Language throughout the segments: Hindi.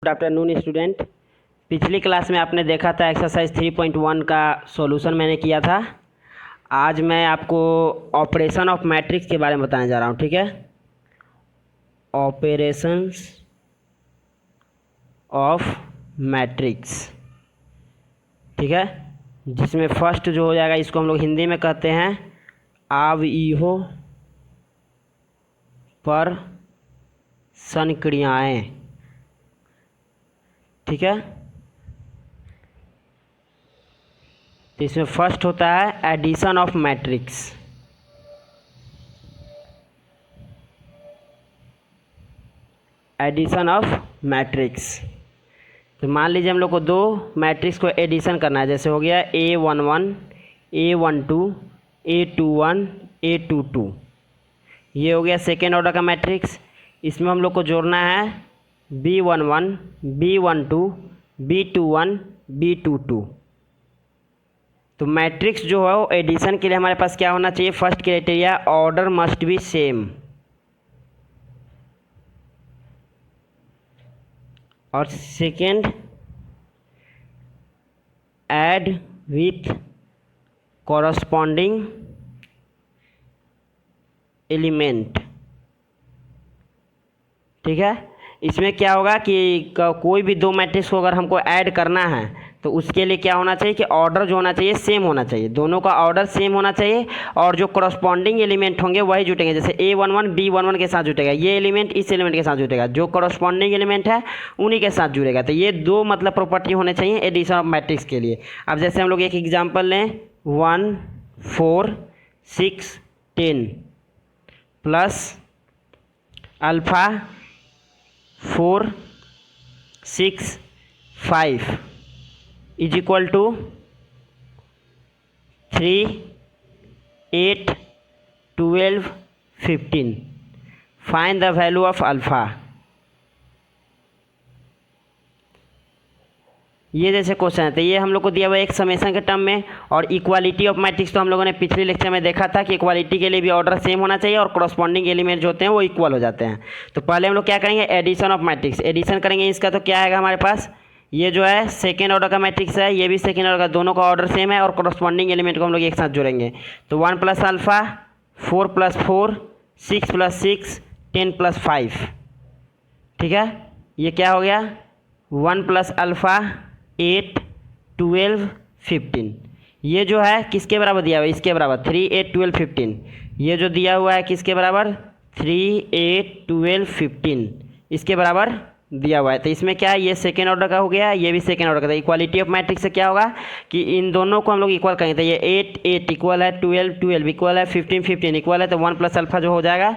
Good afternoon student. पिछली क्लास में आपने देखा था एक्सरसाइज 3.1 का सॉल्यूशन मैंने किया था। आज मैं आपको ऑपरेशन ऑफ मैट्रिक्स के बारे में बताने जा रहा हूँ, ठीक है। ऑपरेशंस ऑफ मैट्रिक्स, ठीक है, जिसमें फर्स्ट जो हो जाएगा इसको हम लोग हिंदी में कहते हैं अवयवों पर संक्रियाएं, ठीक है। तो इसमें फर्स्ट होता है addition of matrix. Addition of matrix, तो मान लीजिए हम लोग को दो मैट्रिक्स को एडिशन करना है। जैसे हो गया A11, A12, A21, A22, ये हो गया सेकेंड ऑर्डर का मैट्रिक्स। इसमें हम लोग को जोड़ना है B11, B12, B21, B22। तो मैट्रिक्स जो है वो एडिशन के लिए हमारे पास क्या होना चाहिए? First criteria, order must be same. और second, add with corresponding element, ठीक है। इसमें क्या होगा कि कोई भी दो मैट्रिक्स को अगर हमको ऐड करना है तो उसके लिए क्या होना चाहिए कि ऑर्डर जो होना चाहिए सेम होना चाहिए, दोनों का ऑर्डर सेम होना चाहिए और जो कॉरस्पॉन्डिंग एलिमेंट होंगे वही जुटेंगे। जैसे A11 B11 के साथ जुटेगा, ये एलिमेंट इस एलिमेंट के साथ जुटेगा, जो कॉरस्पॉन्डिंग एलिमेंट है उन्हीं के साथ जुड़ेगा। तो ये दो मतलब प्रॉपर्टी होने चाहिए एडिशन ऑफ मैट्रिक्स के लिए। अब जैसे हम लोग एक एग्जाम्पल लें, 1 4 6 10 plus alpha 4 6 5 is equal to 3 8 12 15। Find the value of alpha. ये जैसे क्वेश्चन है तो ये हम लोग को दिया हुआ है एक समेशन के टर्म में। और इक्वालिटी ऑफ मैट्रिक्स तो हम लोगों ने पिछले लेक्चर में देखा था कि इक्वालिटी के लिए भी ऑर्डर सेम होना चाहिए और कॉरस्पॉन्डिंग एलिमेंट जो होते हैं वो इक्वल हो जाते हैं। तो पहले हम लोग क्या करेंगे? Addition of matrix. एडिशन करेंगे इसका तो क्या आएगा हमारे पास? ये जो है सेकेंड ऑर्डर का मैट्रिक्स है, ये भी सेकेंड ऑर्डर का, दोनों का ऑर्डर सेम है और कॉरस्पॉन्डिंग एलिमेंट को हम लोग एक साथ जोड़ेंगे। तो 1 plus alpha 4 plus 4 6 plus 6 10 plus 5, ठीक है। ये क्या हो गया? 1 प्लस अल्फ़ा 8 12 15। ये जो है किसके बराबर दिया हुआ है? इसके बराबर 3 8 12 15। ये जो दिया हुआ है किसके बराबर? 3 8 12 15 इसके बराबर दिया हुआ है। तो इसमें क्या है? ये सेकेंड ऑर्डर का हो गया, ये भी सेकेंड ऑर्डर का। इक्वालिटी ऑफ मैट्रिक्स से क्या होगा कि इन दोनों को हम लोग इक्वल करेंगे। तो ये 8 8 इक्वल है, 12 12 इक्वल है, 15 15 इक्वल है। तो 1 प्लस अल्फ़ा जो हो जाएगा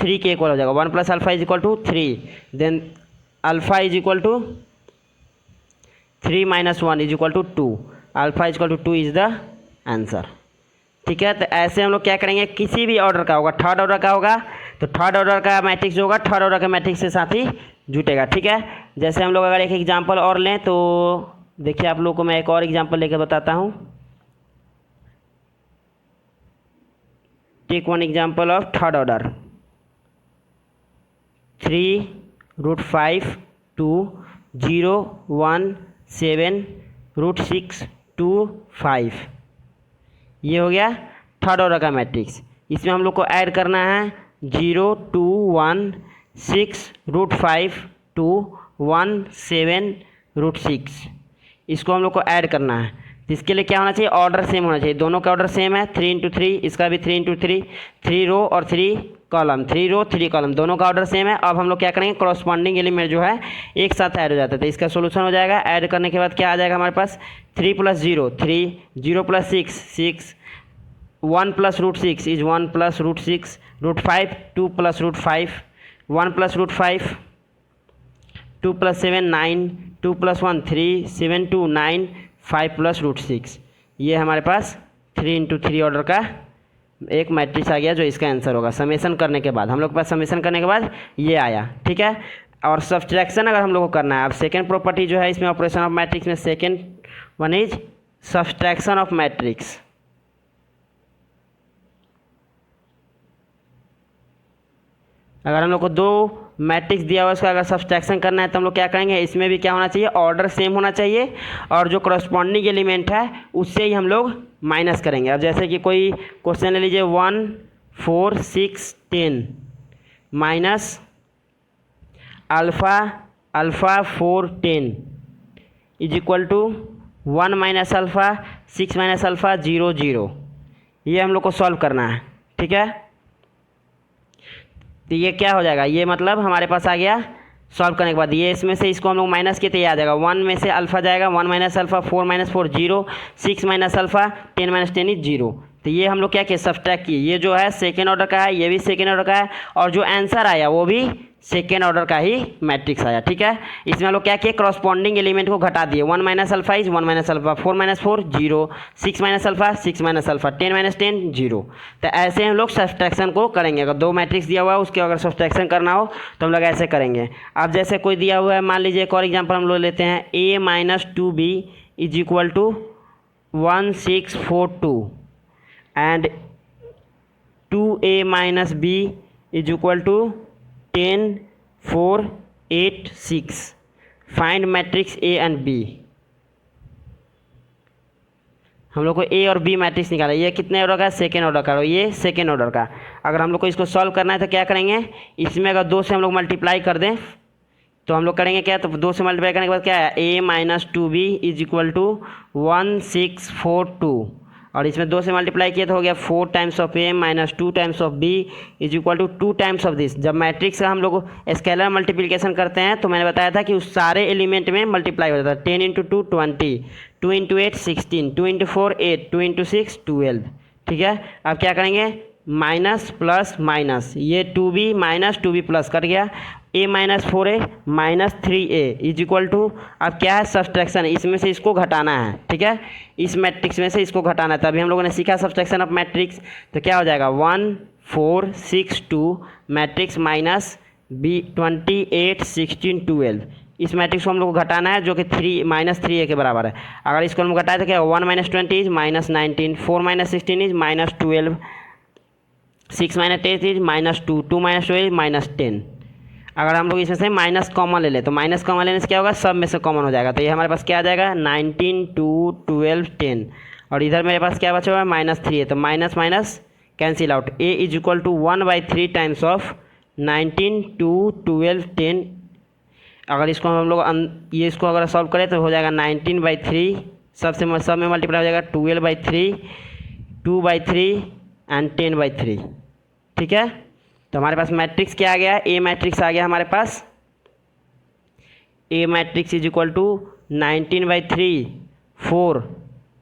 3 के इक्वल हो जाएगा। 1 plus alpha is equal to 3, then alpha is equal to 3 minus 1 is equal to 2। Alpha is equal to 2 is the answer, ठीक है। तो ऐसे हम लोग क्या करेंगे? किसी भी ऑर्डर का होगा, थर्ड ऑर्डर का होगा तो थर्ड ऑर्डर का मैट्रिक्स जो होगा थर्ड ऑर्डर का मैट्रिक्स के साथ ही जुटेगा, ठीक है। जैसे हम लोग अगर एक एग्जांपल और लें तो देखिए आप लोग को मैं एक और एग्जांपल लेकर बताता हूँ। Take one example of third order, 3 √5 2 0 1 7 √6 2 5। ये हो गया थर्ड ऑर्डर का मैट्रिक्स। इसमें हम लोग को ऐड करना है 0 2 1 6 √5 2 1 7 √6। इसको हम लोग को ऐड करना है। तो इसके लिए क्या होना चाहिए? ऑर्डर सेम होना चाहिए। दोनों का ऑर्डर सेम है, 3 इंटू 3, इसका भी 3 इंटू 3, 3 रो और 3 कॉलम, 3 रो 3 कॉलम, दोनों का ऑर्डर सेम है। अब हम लोग क्या करेंगे? कॉरस्पॉन्डिंग एलिमेंट जो है एक साथ ऐड हो जाता है। तो इसका सोल्यूशन हो जाएगा, ऐड करने के बाद क्या आ जाएगा हमारे पास? 3 plus 0 3, 0 plus 6 6, 1 plus √6 is 1 plus √6, √5 2 plus √5, 1 plus √5, 2 plus 7 9, 2 plus 1 3, 7 2 9, 5 plus √6। ये हमारे पास 3 इंटू 3 ऑर्डर का एक मैट्रिक्स आ गया जो इसका आंसर होगा। समेशन करने के बाद हम लोग के पास समेशन करने के बाद ये आया, ठीक है। और सब्सट्रैक्शन अगर हम लोग को करना है, अब सेकेंड प्रॉपर्टी जो है इसमें ऑपरेशन ऑफ मैट्रिक्स में second one is subtraction of matrix. अगर हम लोग को दो मैट्रिक्स दिया हुआ है उसका अगर सब्सट्रैक्शन करना है तो हम लोग क्या करेंगे, इसमें भी क्या होना चाहिए, ऑर्डर सेम होना चाहिए और जो करस्पॉन्डिंग एलिमेंट है उससे ही हम लोग माइनस करेंगे। अब जैसे कि कोई क्वेश्चन ले लीजिए 1 4 6 10 minus alpha 4 10 is equal to 1 minus alpha 6 minus alpha 0 0। ये हम लोग को सॉल्व करना है, ठीक है। तो ये क्या हो जाएगा, ये मतलब हमारे पास आ गया सॉल्व करने के बाद, ये इसमें से इसको हम लोग माइनस किए तो ये आ जाएगा 1 में से अल्फ़ा जाएगा 1 minus alpha 4 minus 4 0 6 minus alpha 10 minus 10 is 0। तो ये हम लोग क्या किए, सब्सट्रैक्ट किए। ये जो है सेकेंड ऑर्डर का है, ये भी सेकेंड ऑर्डर का है और जो आंसर आया वो भी सेकेंड ऑर्डर का ही मैट्रिक्स आया, ठीक है। इसमें हम लोग क्या किए, करस्पॉन्डिंग एलिमेंट को घटा दिए। 1 minus alpha is 1 minus alpha 4 minus 4 0 6 minus alpha 6 minus alpha 10 minus 10 0। तो ऐसे हम लोग सब्सट्रैक्शन को करेंगे। अगर दो मैट्रिक्स दिया हुआ है उसके अगर सब्सट्रैक्शन करना हो तो हम लोग ऐसे करेंगे। अब जैसे कोई दिया हुआ है, मान लीजिए एक और एग्जाम्पल हम लोग लेते हैं, a minus 2b is equal to 1642 and 2a minus b is equal to 10 4 8 6। Find matrix A and B. हम लोग को ए और बी मैट्रिक्स निकाला। ये कितने ऑर्डर का है, सेकेंड ऑर्डर का, और ये सेकेंड ऑर्डर का। अगर हम लोग को इसको सॉल्व करना है तो क्या करेंगे, इसमें अगर 2 से हम लोग मल्टीप्लाई कर दें तो हम लोग करेंगे क्या, तो 2 से मल्टीप्लाई करने के बाद क्या है, a minus 2b is equal to 1642 और इसमें 2 से मल्टीप्लाई किया तो हो गया 4 times of a minus 2 times of b is equal to 2 times of this. जब मैट्रिक्स का हम लोग स्केलर मल्टीप्लिकेशन करते हैं तो मैंने बताया था कि उस सारे एलिमेंट में मल्टीप्लाई हो जाता है। 10 इंटू 2 20, 2 इंटू 8 16, 2 इंटू 4 8, 2 इंटू 6 12, ठीक है। अब क्या करेंगे, माइनस प्लस माइनस, ये 2b माइनस 2b प्लस कट गया, a minus 4a minus 3a is equal to, अब क्या है, सब्सट्रैक्शन, इसमें से इसको घटाना है, ठीक है। इस मैट्रिक्स में से इसको घटाना है। तभी हम लोगों ने सीखा सब्सट्रैक्शन ऑफ मैट्रिक्स। तो क्या हो जाएगा 1 4 6 2 मैट्रिक्स माइनस b 28 16 12। इस मैट्रिक्स को हम लोग को घटाना है जो कि 3 माइनस 3a के बराबर है। अगर इसको हम घटाए तो क्या, 1 minus 20 is minus 19, 4 minus 16 is minus 12, 6 minus 10 is minus 2, 2 minus 12 is minus 10। अगर हम लोग इसमें से माइनस कॉमन ले लें तो माइनस कॉमन लेने से क्या होगा, सब में से कॉमन हो जाएगा। तो ये हमारे पास क्या आ जाएगा, 19 2 12 10 और इधर मेरे पास क्या बचा हुआ है, माइनस 3 है तो minus minus cancel out. a is equal to 1/3 times of 19 2 12 10। अगर इसको हम लोग ये इसको अगर सॉल्व करें तो हो जाएगा 19/3, सब में मल्टीप्लाई हो जाएगा 12/3 2/3 एंड 10/3, ठीक है। तो हमारे पास मैट्रिक्स क्या आ गया, ए मैट्रिक्स आ गया हमारे पास। ए मैट्रिक्स इज इक्वल टू 19/3 4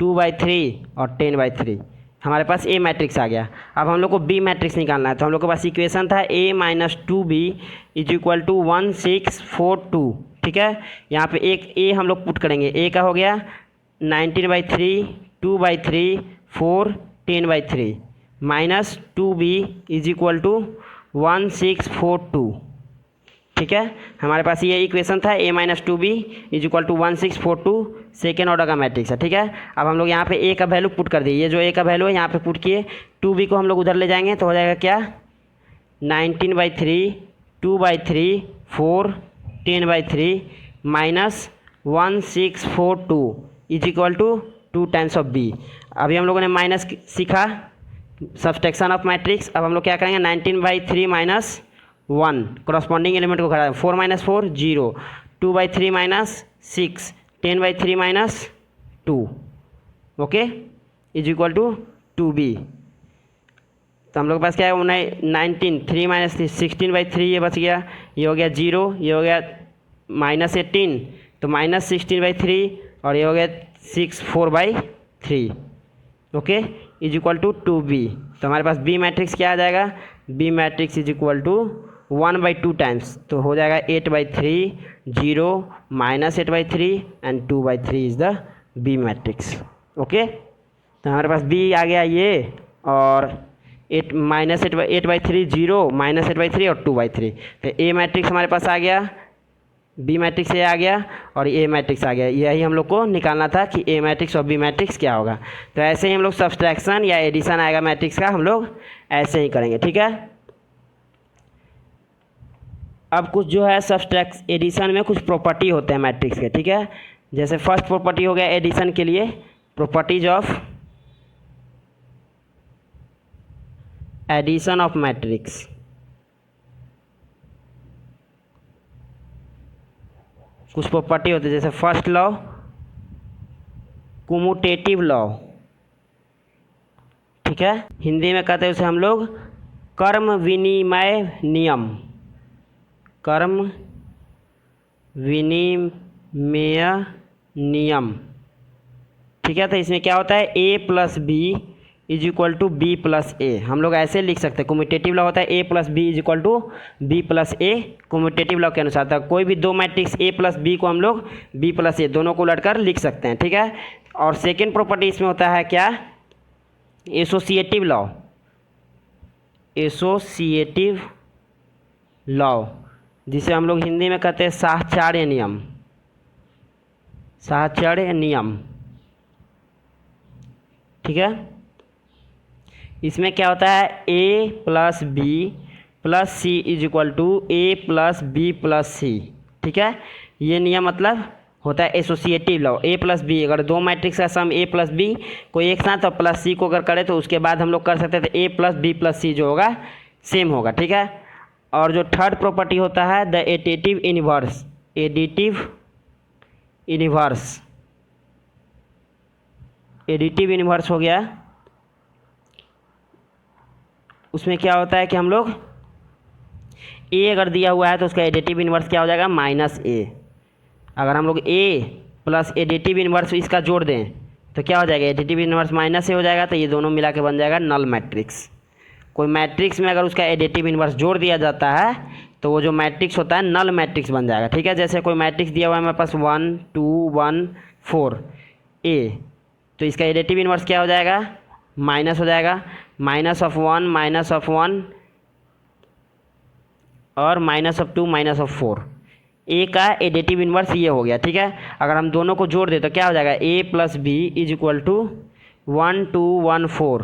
2/3 और 10/3। हमारे पास ए मैट्रिक्स आ गया। अब हम लोग को बी मैट्रिक्स निकालना है। तो हम लोग के पास इक्वेशन था a minus 2b is equal to 1642, ठीक है। यहाँ पे एक a हम लोग पुट करेंगे। a का हो गया 19/3 2/3 4 10/3 minus 2b is equal to 1642, ठीक है। हमारे पास ये इक्वेशन था a minus 2b is equal to 1642, second order का मैट्रिक्स है, ठीक है। अब हम लोग यहाँ पे a का वैल्यू पुट कर दिए। ये जो a का वैल्यू है यहाँ पे पुट किए, 2b को हम लोग उधर ले जाएंगे तो हो जाएगा क्या, 19/3 2/3 4 10/3 minus 1642 is equal to 2 times of b। अभी हम लोगों ने माइनस सीखा सब्सट्रैक्शन ऑफ मैट्रिक्स। अब हम लोग क्या करेंगे, 19/3 माइनस 1 करस्पॉन्डिंग एलिमेंट को घटा, 4 minus 4 0, 2/3 minus 6 10/3 minus 2, okay, is equal to 2b। तो हम लोग के पास क्या है, 19 3 माइनस 16/3 ये बच गया, ये हो गया 0, ये हो गया माइनस 18 तो माइनस 16/3 और ये हो गया 6 4/3, okay, is equal to 2b। तो हमारे पास बी मैट्रिक्स क्या आ जाएगा, B matrix is equal to 1/2 times, तो हो जाएगा 8/3 0 minus 8/3 and 2/3 is the B matrix, okay. तो हमारे पास बी आ गया ये, और 8/3 0 माइनस 8/3 और 2/3। तो ए मैट्रिक्स हमारे पास आ गया, बी मैट्रिक्स ए आ गया और ए मैट्रिक्स आ गया। यही हम लोग को निकालना था कि ए मैट्रिक्स और बी मैट्रिक्स क्या होगा। तो ऐसे ही हम लोग सब्सट्रैक्शन या एडिशन आएगा मैट्रिक्स का, हम लोग ऐसे ही करेंगे, ठीक है। अब कुछ जो है सब्सट्रैक्ट एडिशन में कुछ प्रॉपर्टी होते हैं मैट्रिक्स के, ठीक है। जैसे फर्स्ट प्रॉपर्टी हो गया एडिशन के लिए properties of addition of matrix. कुछ प्रॉपर्टी होती है जैसे फर्स्ट लॉ, कम्यूटेटिव लॉ, ठीक है। हिंदी में कहते हैं उसे हम लोग कर्म विनिमय नियम, कर्म विनिमय नियम, ठीक है। तो इसमें क्या होता है A plus B is equal to B plus A, हम लोग ऐसे लिख सकते हैं। कम्यूटेटिव लॉ होता है A plus B is equal to B plus A, commutative law के अनुसार था। कोई भी दो मैट्रिक्स ए प्लस बी को हम लोग बी प्लस ए दोनों को उलटकर लिख सकते हैं, ठीक है। और सेकेंड प्रॉपर्टी इसमें होता है क्या, एसोसिएटिव लॉ, एसोसिएटिव लॉ जिसे हम लोग हिंदी में कहते हैं साहचर्य नियम, साहचर्य नियम, ठीक है। इसमें क्या होता है A plus B plus C is equal to A plus B plus C, ठीक है। ये नियम मतलब होता है associative law. A plus B, अगर दो मैट्रिक्स का सम ए प्लस बी को एक साथ और प्लस सी को अगर करें तो उसके बाद हम लोग कर सकते थे ए प्लस बी प्लस सी जो होगा सेम होगा, ठीक है। और जो थर्ड प्रॉपर्टी होता है the additive inverse, additive inverse, additive inverse हो गया। उसमें क्या होता है कि हम लोग ए अगर दिया हुआ है तो उसका एडिटिव इनवर्स क्या हो जाएगा माइनस ए। अगर हम लोग ए प्लस एडिटिव इनवर्स इसका जोड़ दें तो क्या हो जाएगा एडिटिव इनवर्स माइनस ए हो जाएगा, तो ये दोनों मिला के बन जाएगा नल मैट्रिक्स। कोई मैट्रिक्स में अगर उसका एडिटिव इनवर्स जोड़ दिया जाता है तो वो जो मैट्रिक्स होता है नल मैट्रिक्स बन जाएगा, ठीक है। जैसे कोई मैट्रिक्स दिया हुआ है मेरे पास 1 2 1 4 ए, तो इसका एडिटिव इनवर्स क्या हो जाएगा माइनस हो जाएगा, माइनस ऑफ 1 माइनस ऑफ 1 और माइनस ऑफ 2 माइनस ऑफ 4। ए का एडिटिव इनवर्स ये हो गया, ठीक है। अगर हम दोनों को जोड़ दें तो क्या हो जाएगा A plus B is equal to 1 2 1 4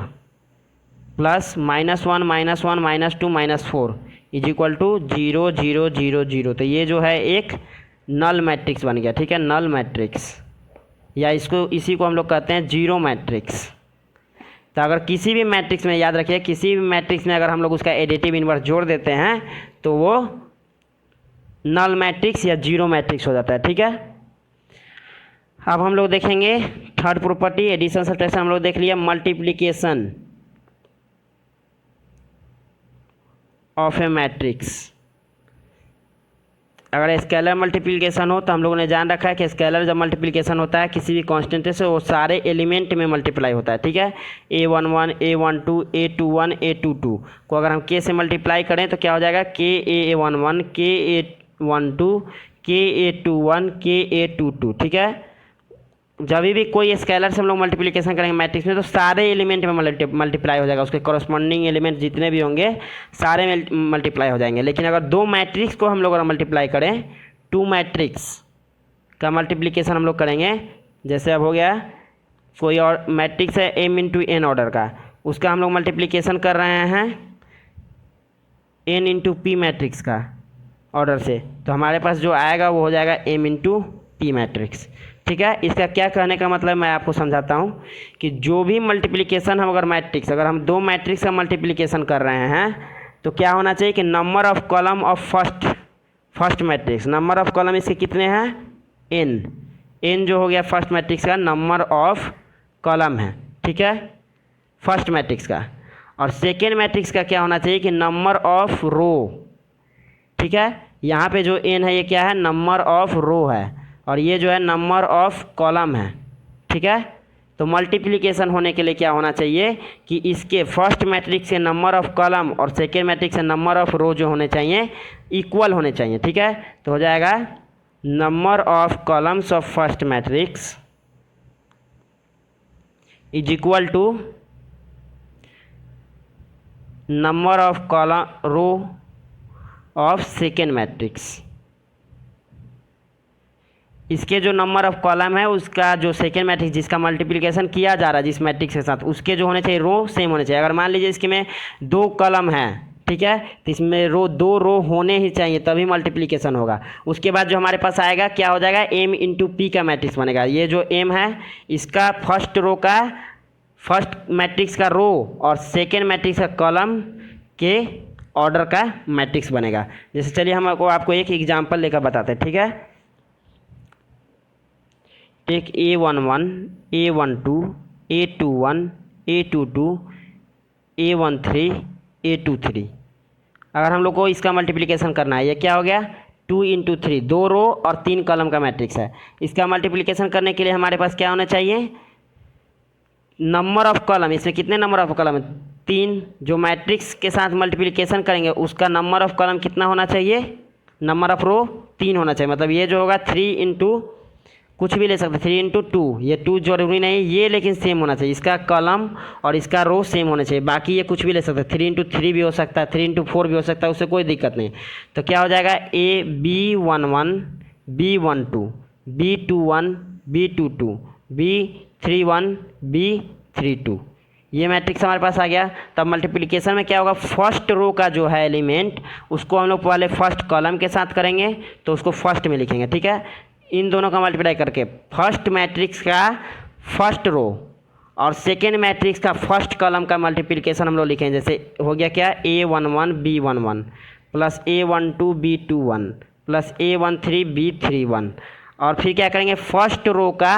plus minus 1 minus 1 minus 2 minus 4 is equal to 0 0 0 0। तो ये जो है एक नल मैट्रिक्स बन गया, ठीक है, नल मैट्रिक्स, या इसको इसी को हम लोग कहते हैं जीरो मैट्रिक्स। तो अगर किसी भी मैट्रिक्स में याद रखिए, किसी भी मैट्रिक्स में अगर हम लोग उसका एडिटिव इनवर्स जोड़ देते हैं तो वो नल मैट्रिक्स या जीरो मैट्रिक्स हो जाता है, ठीक है। अब हम लोग देखेंगे थर्ड प्रॉपर्टी एडिशन सब्ट्रैक्शन हम लोग देख लिया। मल्टीप्लिकेशन ऑफ ए मैट्रिक्स, अगर स्केलर मल्टीप्लिकेशन हो तो हम लोगों ने जान रखा है कि स्केलर जब मल्टीप्लिकेशन होता है किसी भी कांस्टेंट से वो सारे एलिमेंट में मल्टीप्लाई होता है, ठीक है। a11 a12 a21 a22 को अगर हम k से मल्टीप्लाई करें तो क्या हो जाएगा k a11 k a12 k a21 k a22, ठीक है। जब भी कोई स्केलर से हम लोग मल्टीप्लिकेशन करेंगे मैट्रिक्स में तो सारे एलिमेंट में मल्टीप्लाई हो जाएगा, उसके कॉरस्पॉन्डिंग एलिमेंट जितने भी होंगे सारे में मल्टीप्लाई हो जाएंगे। लेकिन अगर दो मैट्रिक्स को हम लोग अगर मल्टीप्लाई करें, टू मैट्रिक्स का मल्टीप्लिकेशन हम लोग करेंगे, जैसे अब हो गया कोई और मैट्रिक्स है m इंटू एन ऑर्डर का, उसका हम लोग मल्टीप्लिकेशन कर रहे हैं n इंटू पी मैट्रिक्स का ऑर्डर से, तो हमारे पास जो आएगा वो हो जाएगा m इंटू पी मैट्रिक्स, ठीक है। इसका क्या कहने का मतलब मैं आपको समझाता हूँ कि जो भी मल्टीप्लिकेशन हम अगर हम दो मैट्रिक्स का मल्टीप्लिकेशन कर रहे हैं तो क्या होना चाहिए कि number of column of first matrix, number of column इसके कितने हैं n जो हो गया फर्स्ट मैट्रिक्स का नंबर ऑफ कॉलम है, ठीक है, फर्स्ट मैट्रिक्स का। और सेकेंड मैट्रिक्स का क्या होना चाहिए कि नंबर ऑफ रो, ठीक है। यहाँ पे जो n है ये क्या है नंबर ऑफ रो है और ये जो है नंबर ऑफ कॉलम है, ठीक है। तो मल्टीप्लिकेशन होने के लिए क्या होना चाहिए कि इसके फर्स्ट मैट्रिक्स से नंबर ऑफ कॉलम और सेकेंड मैट्रिक्स से नंबर ऑफ रो जो होने चाहिए इक्वल होने चाहिए, ठीक है। तो हो जाएगा number of columns of first matrix is equal to number of column row of second matrix. इसके जो नंबर ऑफ कॉलम है उसका जो सेकेंड मैट्रिक्स जिसका मल्टीप्लिकेशन किया जा रहा है जिस मैट्रिक्स के साथ उसके जो होने चाहिए रो सेम होने चाहिए। अगर मान लीजिए इसके में दो कॉलम है ठीक है। तो इसमें दो रो होने ही चाहिए तभी मल्टीप्लिकेशन होगा। उसके बाद जो हमारे पास आएगा क्या हो जाएगा, एम इंटू पी का मैट्रिक्स बनेगा। ये जो एम है इसका फर्स्ट मैट्रिक्स का रो और सेकेंड मैट्रिक्स का कॉलम के ऑर्डर का मैट्रिक्स बनेगा। जैसे चलिए हम आपको एक एग्जांपल लेकर बताते हैं, ठीक है। Take A11, A12, A21, A22, A13, A23। अगर हम लोग को इसका मल्टीप्लिकेशन करना है, ये क्या हो गया 2 इंटू 3, 2 रो और 3 कॉलम का मैट्रिक्स है। इसका मल्टीप्लिकेशन करने के लिए हमारे पास क्या होना चाहिए, नंबर ऑफ कॉलम। इसमें कितने नंबर ऑफ कॉलम है, 3। जो मैट्रिक्स के साथ मल्टीप्लिकेशन करेंगे उसका नंबर ऑफ कॉलम कितना होना चाहिए, नंबर ऑफ रो 3 होना चाहिए। मतलब ये जो होगा 3 इंटू कुछ भी ले सकते, 3 इंटू 2, ये 2 जरूरी नहीं, ये लेकिन सेम होना चाहिए, इसका कॉलम और इसका रो सेम होना चाहिए। बाकी ये कुछ भी ले सकते, 3 इंटू 3 भी हो सकता है, 3 इंटू 4 भी हो सकता है, उससे कोई दिक्कत नहीं। तो क्या हो जाएगा AB11, B12, B21, B22, B31, B32, ये मैट्रिक्स हमारे पास आ गया। तब मल्टीप्लिकेशन में क्या होगा, फर्स्ट रो का जो है एलिमेंट उसको हम लोग पहले फर्स्ट कॉलम के साथ करेंगे तो उसको फर्स्ट में लिखेंगे, ठीक है। इन दोनों का मल्टीप्लाई करके फर्स्ट मैट्रिक्स का फर्स्ट रो और सेकेंड मैट्रिक्स का फर्स्ट कॉलम का मल्टीप्लिकेशन हम लोग लिखेंगे। जैसे हो गया क्या, A11 B11 plus A12 B21 plus A13 B31। और फिर क्या करेंगे, फर्स्ट रो का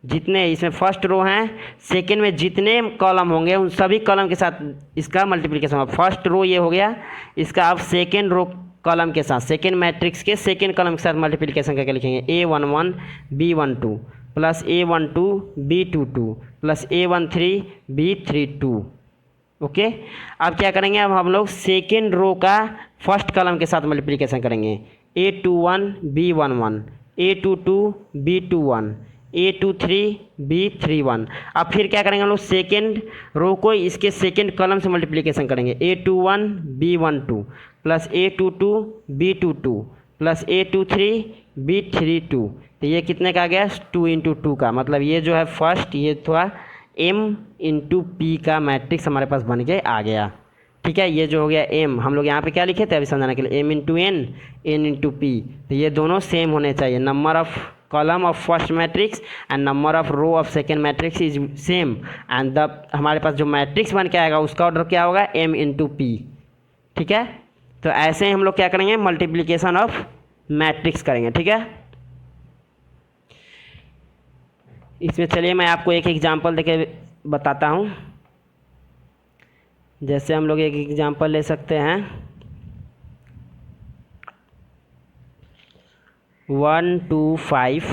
जितने इसमें फर्स्ट रो हैं, सेकेंड में जितने कॉलम होंगे उन सभी कॉलम के साथ इसका मल्टीप्लिकेशन होगा। फर्स्ट रो ये हो गया, इसका अब सेकेंड रो कॉलम के साथ, सेकेंड मैट्रिक्स के सेकेंड कॉलम के साथ मल्टीप्लिकेशन करके लिखेंगे। A11 B12 plus A12 B22 plus A13 B32। Okay. अब क्या करेंगे, अब हम लोग सेकेंड रो का फर्स्ट कॉलम के साथ मल्टीप्लिकेशन करेंगे। A21 B11, A22 B21, A23 B31। अब फिर क्या करेंगे हम लोग, सेकेंड रो को इसके सेकेंड कॉलम से मल्टीप्लिकेशन करेंगे। A21 B12 plus A22 B22 plus A23 B32। तो ये कितने का आ गया, 2 इंटू 2 का। मतलब ये जो है फर्स्ट, ये थोड़ा M इंटू P का मैट्रिक्स हमारे पास बन के आ गया, ठीक है। ये जो हो गया M, हम लोग यहाँ पे क्या लिखे थे अभी समझाने के लिए, M into N, N into P। तो ये दोनों सेम होने चाहिए, number of column of first matrix and number of row of second matrix is same and the हमारे पास जो मैट्रिक्स बन के आएगा उसका ऑर्डर क्या होगा, M इंटू P, ठीक है। तो ऐसे ही हम लोग क्या करेंगे, मल्टीप्लिकेशन ऑफ मैट्रिक्स करेंगे, ठीक है। इसमें चलिए मैं आपको एक एग्जांपल देके बताता हूँ। जैसे हम लोग एक एग्जांपल ले सकते हैं, 1 2 5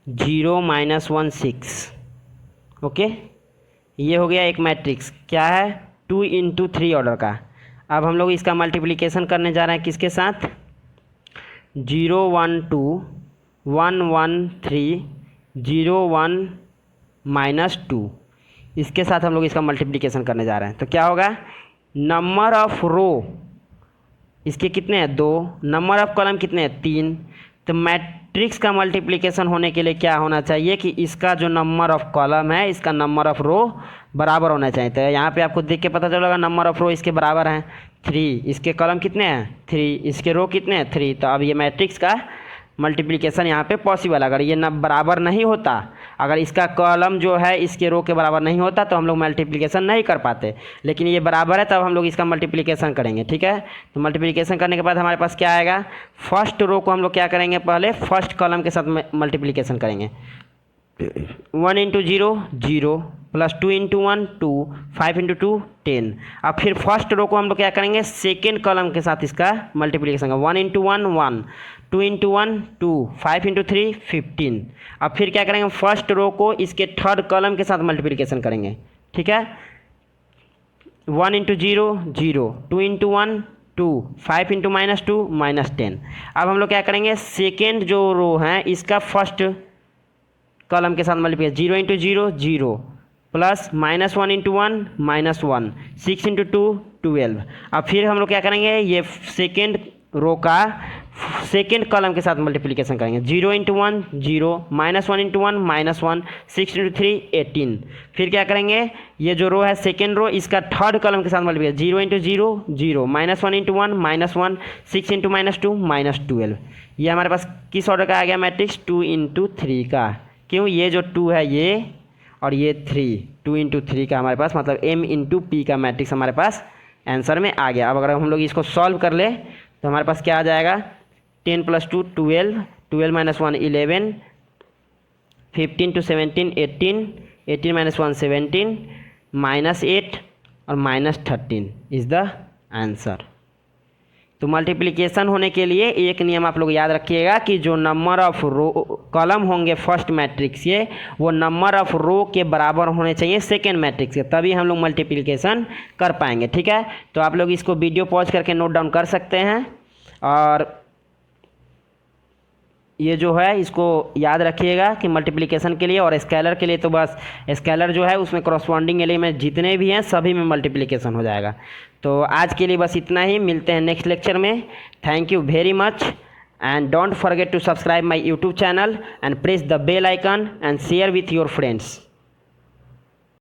0 -1 6। ओके, ये हो गया एक मैट्रिक्स, क्या है 2 इंटू 3 ऑर्डर का। अब हम लोग इसका मल्टीप्लिकेशन करने जा रहे हैं किसके साथ, 0 1 2 1 1 3 0 1 -2, इसके साथ हम लोग इसका मल्टीप्लिकेशन करने जा रहे हैं। तो क्या होगा, नंबर ऑफ रो इसके कितने हैं, 2, नंबर ऑफ कॉलम कितने हैं, 3। तो मैट्रिक्स का मल्टीप्लिकेशन होने के लिए क्या होना चाहिए कि इसका जो नंबर ऑफ कॉलम है इसका नंबर ऑफ रो बराबर होना चाहिए। तो यहाँ पे आपको देख के पता चलेगा नंबर ऑफ रो इसके बराबर हैं 3, इसके कॉलम कितने हैं 3, इसके रो कितने हैं 3। तो अब ये मैट्रिक्स का मल्टीप्लिकेशन यहाँ पे पॉसिबल। अगर ये न बराबर नहीं होता, अगर इसका कॉलम जो है इसके रो के बराबर नहीं होता तो हम लोग मल्टीप्लिकेशन नहीं कर पाते, लेकिन ये बराबर है तब हम लोग इसका मल्टीप्लिकेशन करेंगे, ठीक है। तो मल्टीप्लिकेशन करने के बाद हमारे पास क्या आएगा, फर्स्ट रो को हम लोग क्या करेंगे, पहले फर्स्ट कॉलम के साथ मल्टीप्लिकेशन करेंगे। 1 इंटू 0 0 प्लस 2 इंटू 1 2 5 इंटू 2 10। अब फिर फर्स्ट रो को हम लोग क्या करेंगे, सेकेंड कॉलम के साथ इसका मल्टीप्लिकेशन करेंगे। 1 इंटू 1 1 2 इंटू 1 2 5 इंटू 3 15। अब फिर क्या करेंगे, फर्स्ट रो को इसके थर्ड कॉलम के साथ मल्टीप्लिकेशन करेंगे, ठीक है। 1 इंटू 0 0 2 इंटू 1 2 5 इंटू -2 -10। अब हम लोग क्या करेंगे, सेकेंड जो रो है इसका फर्स्ट कॉलम के साथ multiplication, 0 into 0 0 plus -1 into 1 -1 6 into 2 12। अब फिर हम लोग क्या करेंगे, ये सेकेंड रो का सेकेंड कॉलम के साथ मल्टीप्लिकेशन करेंगे। 0 इंटू 1 0, -1 इंटू 1 -1, 6 इंटू 3 18। फिर क्या करेंगे, ये जो रो है सेकेंड रो, इसका थर्ड कॉलम के साथ मल्टीप्लिकेशन 0 इंटू 0 0, -1 इंटू 1 -1, 6 इंटू -2 -12। ये हमारे पास किस ऑर्डर का आ गया मैट्रिक्स, 2 इंटू 3 का। क्यों, ये जो 2 है ये और ये 3, 2 इंटू 3 का हमारे पास मतलब m इंटू पी का मैट्रिक्स हमारे पास आंसर में आ गया। अब अगर हम लोग इसको सॉल्व कर ले तो हमारे पास क्या आ जाएगा, 10 + 2 12, 12 - 1 11, 15 × 17 18, 18 - 1 17, -8 और -13 इज़ द आंसर। तो मल्टीप्लिकेशन होने के लिए एक नियम आप लोग याद रखिएगा कि जो नंबर ऑफ रो कॉलम होंगे फर्स्ट मैट्रिक्स के, वो नंबर ऑफ रो के बराबर होने चाहिए सेकेंड मैट्रिक्स के, तभी हम लोग मल्टीप्लिकेशन कर पाएंगे। ठीक है, तो आप लोग इसको वीडियो पॉज करके नोट डाउन कर सकते हैं। और ये जो है इसको याद रखिएगा कि मल्टीप्लिकेशन के लिए और स्केलर के लिए तो बस स्केलर जो है उसमें करस्पॉन्डिंग एलिमेंट जितने भी हैं सभी में मल्टीप्लिकेशन हो जाएगा। तो आज के लिए बस इतना ही, मिलते हैं नेक्स्ट लेक्चर में। Thank you very much and don't forget to subscribe my YouTube channel and press the bell icon and share with your friends.